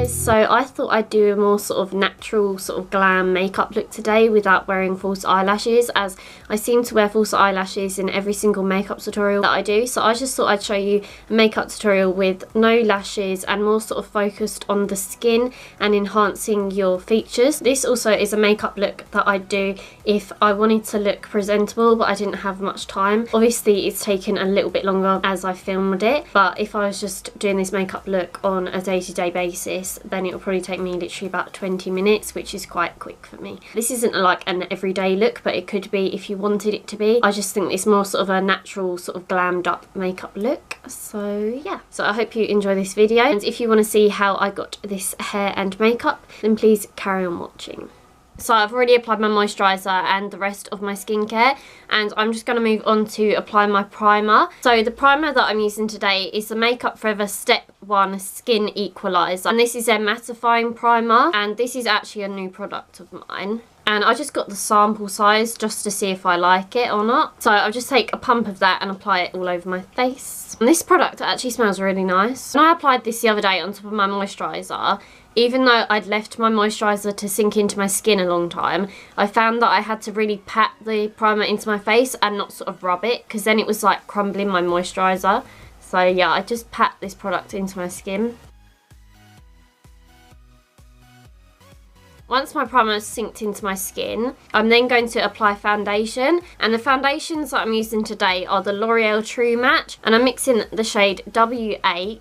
guys, so I thought I'd do a more sort of natural sort of glam makeup look today without wearing false eyelashes, as I seem to wear false eyelashes in every single makeup tutorial that I do. So I just thought I'd show you a makeup tutorial with no lashes and more sort of focused on the skin and enhancing your features. This also is a makeup look that I'd do if I wanted to look presentable but I didn't have much time. Obviously it's taken a little bit longer as I filmed it, but if I was just doing this makeup look on a day-to-day basis, then it will probably take me literally about 20 minutes, which is quite quick for me. This isn't like an everyday look, but it could be if you wanted it to be. I just think it's more sort of a natural sort of glammed up makeup look. So yeah, so I hope you enjoy this video, and if you want to see how I got this hair and makeup, then please carry on watching. So I've already applied my moisturiser and the rest of my skincare, and I'm just going to move on to apply my primer. So the primer that I'm using today is the Makeup Forever Step 1 Skin Equaliser, and this is their mattifying primer, and this is actually a new product of mine. And I just got the sample size just to see if I like it or not. So I'll just take a pump of that and apply it all over my face. And this product actually smells really nice. When I applied this the other day on top of my moisturiser, even though I'd left my moisturiser to sink into my skin a long time, I found that I had to really pat the primer into my face and not sort of rub it, because then it was like crumbling my moisturiser. So yeah, I just pat this product into my skin. Once my primer is synced into my skin, I'm then going to apply foundation, and the foundations that I'm using today are the L'Oreal True Match, and I'm mixing the shade W8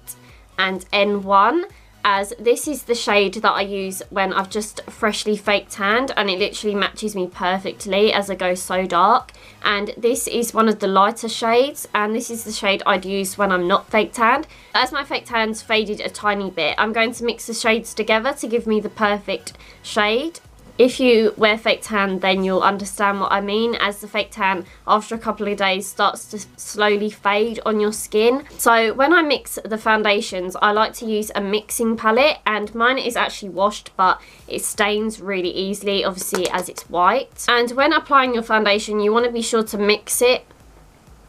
and N1, as this is the shade that I use when I've just freshly fake tanned, and it literally matches me perfectly as I go so dark. And this is one of the lighter shades, and this is the shade I'd use when I'm not fake tanned. As my fake tan's faded a tiny bit, I'm going to mix the shades together to give me the perfect shade. If you wear fake tan, then you'll understand what I mean, as the fake tan after a couple of days starts to slowly fade on your skin. So when I mix the foundations, I like to use a mixing palette, and mine is actually washed, but it stains really easily, obviously, as it's white. And when applying your foundation, you want to be sure to mix it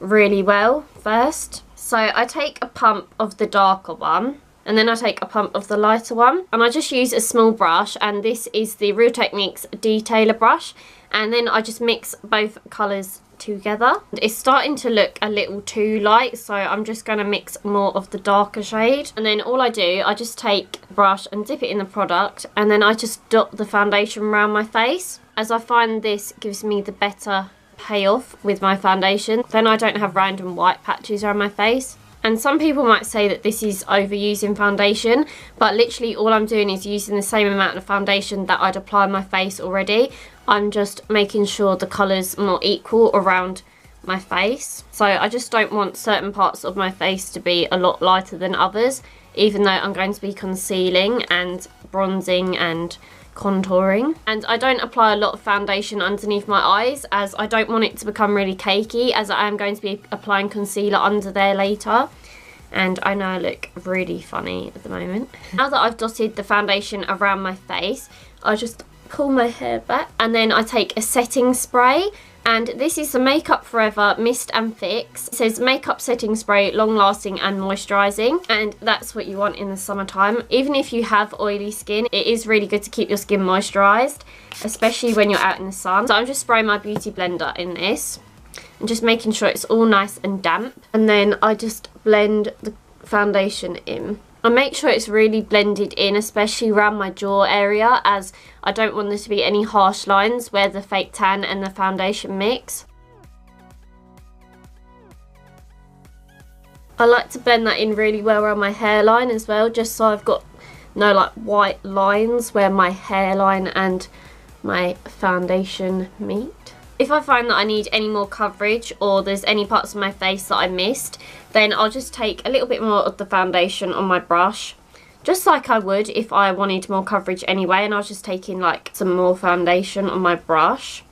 really well first. So I take a pump of the darker one, and then I take a pump of the lighter one, and I just use a small brush, and this is the Real Techniques Detailer brush, and then I just mix both colours together. It's starting to look a little too light, so I'm just going to mix more of the darker shade, and then all I do, I just take the brush and dip it in the product, and then I just dot the foundation around my face, as I find this gives me the better payoff with my foundation. Then I don't have random white patches around my face. And some people might say that this is overusing foundation, but literally all I'm doing is using the same amount of foundation that I'd apply on my face already. I'm just making sure the colour's more equal around my face. So I just don't want certain parts of my face to be a lot lighter than others, even though I'm going to be concealing and bronzing and contouring. And I don't apply a lot of foundation underneath my eyes, as I don't want it to become really cakey, as I am going to be applying concealer under there later. And I know I look really funny at the moment. Now that I've dotted the foundation around my face, I just pull my hair back, and then I take a setting spray, and this is the Makeup Forever Mist and Fix. It says makeup setting spray, long lasting and moisturising, and that's what you want in the summertime. Even if you have oily skin, it is really good to keep your skin moisturised, especially when you're out in the sun. So I'm just spraying my beauty blender in this and just making sure it's all nice and damp, and then I just blend the foundation in. I make sure it's really blended in, especially around my jaw area, as I don't want there to be any harsh lines where the fake tan and the foundation mix. I like to blend that in really well around my hairline as well, just so I've got no like white lines where my hairline and my foundation meet. If I find that I need any more coverage, or there's any parts of my face that I missed, then I'll just take a little bit more of the foundation on my brush, just like I would if I wanted more coverage anyway, and I was just taking like some more foundation on my brush.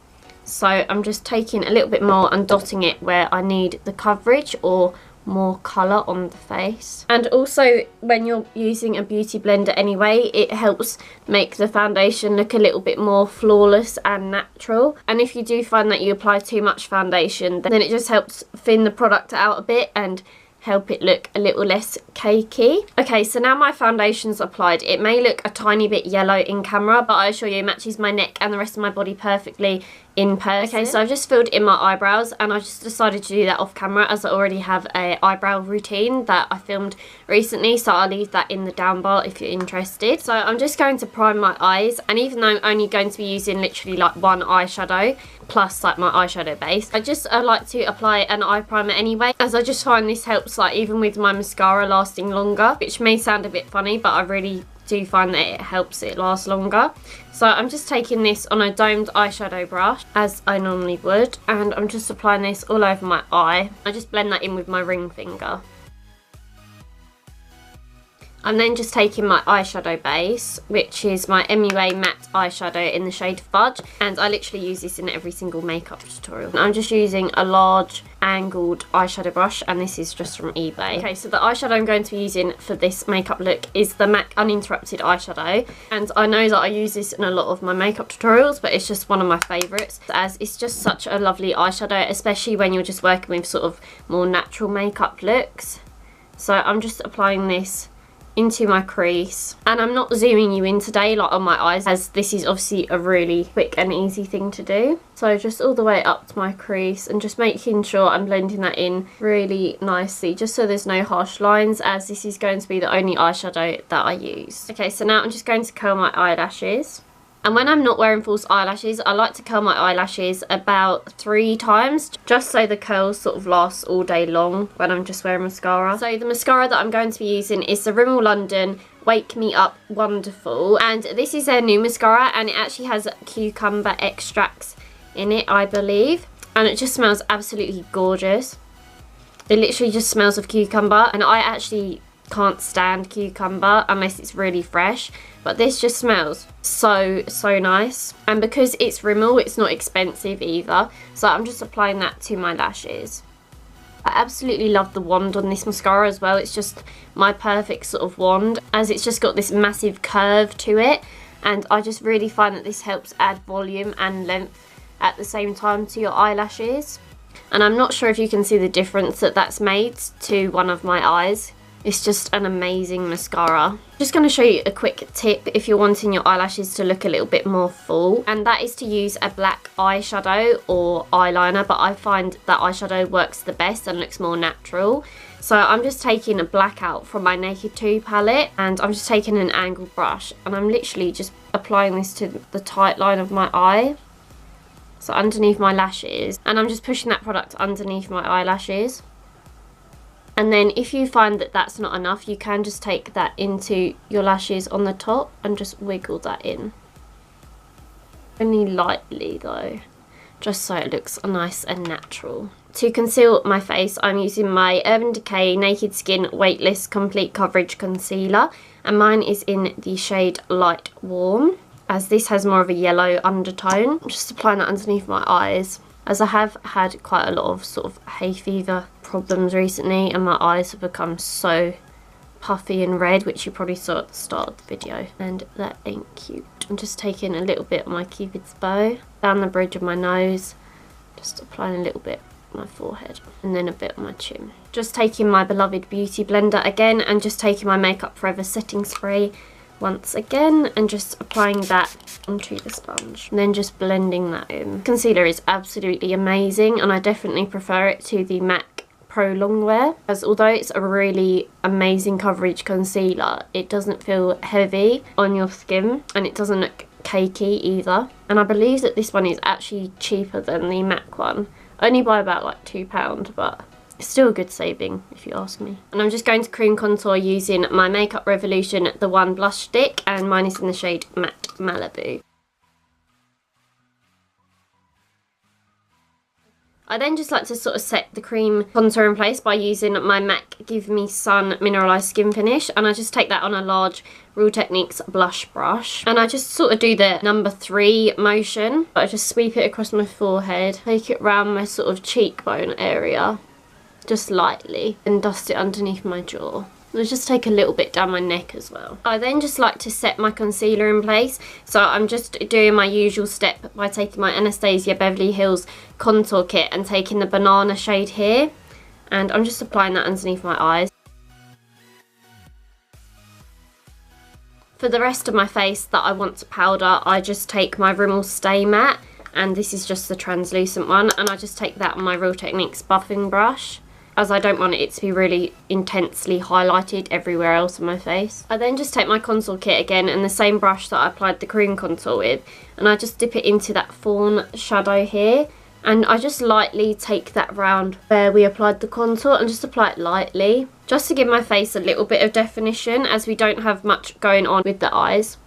So I'm just taking a little bit more and dotting it where I need the coverage or more colour on the face. And also, when you're using a beauty blender anyway, it helps make the foundation look a little bit more flawless and natural. And if you do find that you apply too much foundation, then it just helps thin the product out a bit and help it look a little less cakey. Okay, so now my foundation's applied. It may look a tiny bit yellow in camera, but I assure you it matches my neck and the rest of my body perfectly in person. Okay, so I've just filled in my eyebrows, and I just decided to do that off camera as I already have a eyebrow routine that I filmed recently, so I'll leave that in the down bar if you're interested. So I'm just going to prime my eyes, and even though I'm only going to be using literally like one eyeshadow plus like my eyeshadow base, I like to apply an eye primer anyway, as I just find this helps like even with my mascara lasting longer, which may sound a bit funny, but I really do find that it helps it last longer. So I'm just taking this on a domed eyeshadow brush as I normally would, and I'm just applying this all over my eye. I just blend that in with my ring finger. I'm then just taking my eyeshadow base, which is my MUA matte eyeshadow in the shade Fudge, and I literally use this in every single makeup tutorial. I'm just using a large angled eyeshadow brush, and this is just from eBay. Okay, so the eyeshadow I'm going to be using for this makeup look is the MAC Uninterrupted eyeshadow, and I know that I use this in a lot of my makeup tutorials, but it's just one of my favourites, as it's just such a lovely eyeshadow, especially when you're just working with sort of more natural makeup looks. So I'm just applying this into my crease, and I'm not zooming you in today like on my eyes, as this is obviously a really quick and easy thing to do. So just all the way up to my crease, and just making sure I'm blending that in really nicely, just so there's no harsh lines, as this is going to be the only eyeshadow that I use. Okay, so now I'm just going to curl my eyelashes. And when I'm not wearing false eyelashes, I like to curl my eyelashes about 3 times, just so the curls sort of last all day long when I'm just wearing mascara. So the mascara that I'm going to be using is the Rimmel London Wake Me Up Wonderful. And this is their new mascara, and it actually has cucumber extracts in it, I believe. And it just smells absolutely gorgeous. It literally just smells of cucumber, and I actually can't stand cucumber unless it's really fresh, but this just smells so nice. And because it's Rimmel, it's not expensive either, so I'm just applying that to my lashes. I absolutely love the wand on this mascara as well. It's just my perfect sort of wand, as it's just got this massive curve to it, and I just really find that this helps add volume and length at the same time to your eyelashes. And I'm not sure if you can see the difference that that's made to one of my eyes. It's just an amazing mascara. Just going to show you a quick tip if you're wanting your eyelashes to look a little bit more full, and that is to use a black eyeshadow or eyeliner, but I find that eyeshadow works the best and looks more natural. So I'm just taking a black out from my Naked 2 palette, and I'm just taking an angled brush, and I'm literally just applying this to the tight line of my eye, so underneath my lashes, and I'm just pushing that product underneath my eyelashes. And then if you find that that's not enough, you can just take that into your lashes on the top and just wiggle that in. Only lightly though, just so it looks nice and natural. To conceal my face, I'm using my Urban Decay Naked Skin Weightless Complete Coverage Concealer, and mine is in the shade Light Warm, as this has more of a yellow undertone. I'm just applying that underneath my eyes, as I have had quite a lot of sort of hay fever problems recently, and my eyes have become so puffy and red, which you probably saw at the start of the video, and that ain't cute. I'm just taking a little bit of my Cupid's bow down the bridge of my nose, just applying a little bit on my forehead, and then a bit on my chin. Just taking my beloved beauty blender again, and just taking my Makeup Forever setting spray once again, and just applying that onto the sponge, and then just blending that in. Concealer is absolutely amazing, and I definitely prefer it to the MAC Pro Longwear, as although it's a really amazing coverage concealer, it doesn't feel heavy on your skin, and it doesn't look cakey either. And I believe that this one is actually cheaper than the MAC one, only by about like £2, but it's still a good saving if you ask me. And I'm just going to cream contour using my Makeup Revolution The One blush stick, and mine is in the shade Matte Malibu. I then just like to sort of set the cream contour in place by using my MAC Give Me Sun Mineralized Skin Finish, and I just take that on a large Real Techniques blush brush, and I just sort of do the number 3 motion. I just sweep it across my forehead, take it around my sort of cheekbone area, just lightly, and dust it underneath my jaw. And I just take a little bit down my neck as well. I then just like to set my concealer in place, so I'm just doing my usual step by taking my Anastasia Beverly Hills contour kit and taking the banana shade here, and I'm just applying that underneath my eyes. For the rest of my face that I want to powder, I just take my Rimmel Stay Matte, and this is just the translucent one, and I just take that on my Real Techniques buffing brush, as I don't want it to be really intensely highlighted everywhere else on my face. I then just take my contour kit again, and the same brush that I applied the cream contour with, and I just dip it into that fawn shadow here, and I just lightly take that round where we applied the contour and just apply it lightly, just to give my face a little bit of definition, as we don't have much going on with the eyes.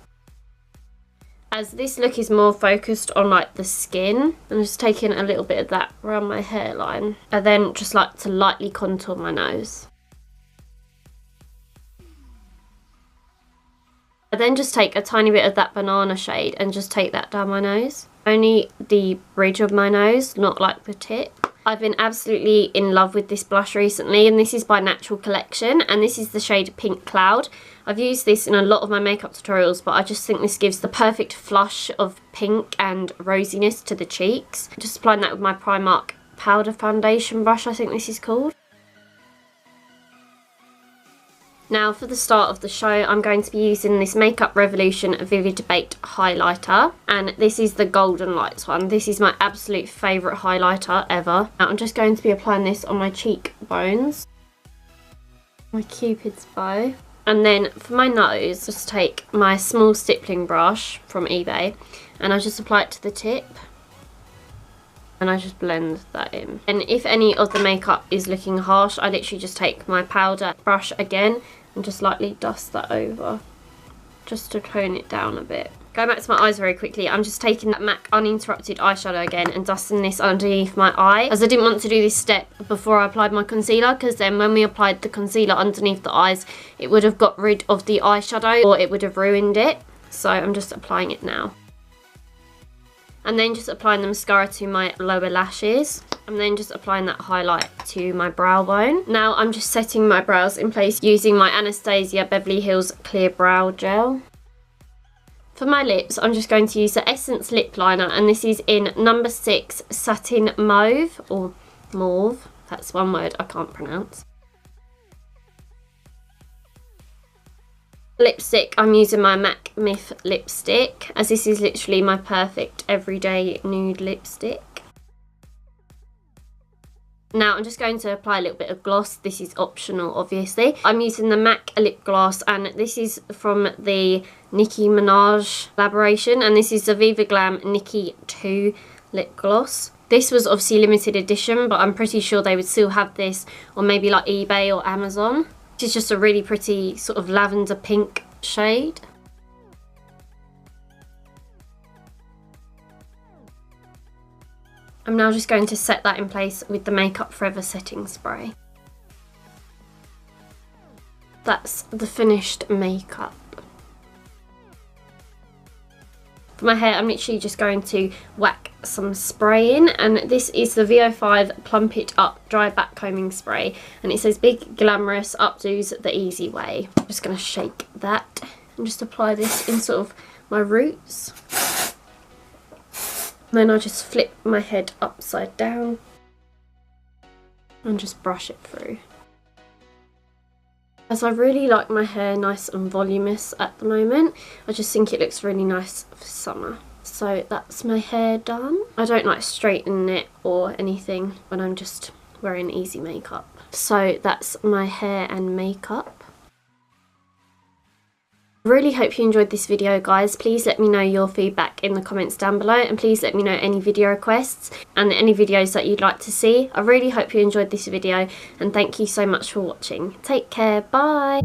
As this look is more focused on like the skin, I'm just taking a little bit of that around my hairline. I then just like to lightly contour my nose. I then just take a tiny bit of that banana shade and just take that down my nose. Only the bridge of my nose, not like the tip. I've been absolutely in love with this blush recently, and this is by Natural Collection, and this is the shade Pink Cloud. I've used this in a lot of my makeup tutorials, but I just think this gives the perfect flush of pink and rosiness to the cheeks. Just applying that with my Primark powder foundation brush, I think this is called. Now for the start of the show, I'm going to be using this Makeup Revolution Vivid Baked highlighter, and this is the Golden Lights one. This is my absolute favourite highlighter ever. Now I'm just going to be applying this on my cheekbones, my Cupid's bow, and then for my nose, just take my small stippling brush from eBay, and I just apply it to the tip, and I just blend that in. And if any of the makeup is looking harsh, I literally just take my powder brush again and just lightly dust that over, just to tone it down a bit. Going back to my eyes very quickly, I'm just taking that MAC Uninterrupted eyeshadow again and dusting this underneath my eye, as I didn't want to do this step before I applied my concealer, because then when we applied the concealer underneath the eyes, it would have got rid of the eyeshadow or it would have ruined it. So I'm just applying it now. And then just applying the mascara to my lower lashes. And then just applying that highlight to my brow bone. Now I'm just setting my brows in place using my Anastasia Beverly Hills Clear Brow Gel. For my lips, I'm just going to use the Essence Lip Liner, and this is in number 6 Satin Mauve, or Mauve. That's one word I can't pronounce. Lipstick, I'm using my MAC Miff lipstick, as this is literally my perfect everyday nude lipstick. Now I'm just going to apply a little bit of gloss. This is optional, obviously. I'm using the MAC lip gloss, and this is from the Nicki Minaj collaboration, and this is the Viva Glam Nicki 2 lip gloss. This was obviously limited edition, but I'm pretty sure they would still have this on maybe like eBay or Amazon. This is just a really pretty sort of lavender pink shade. I'm now just going to set that in place with the Makeup Forever setting spray. That's the finished makeup. For my hair, I'm literally just going to whack some spray in, and this is the VO5 Plump It Up Dry Backcombing Spray, and it says Big Glamorous Updos the Easy Way. I'm just going to shake that and just apply this in sort of my roots. And then I'll just flip my head upside down and just brush it through. As I really like my hair nice and voluminous at the moment, I just think it looks really nice for summer. So that's my hair done. I don't like straighten it or anything when I'm just wearing easy makeup. So that's my hair and makeup. I really hope you enjoyed this video, guys. Please let me know your feedback in the comments down below, and please let me know any video requests and any videos that you'd like to see. I really hope you enjoyed this video, and thank you so much for watching. Take care, bye!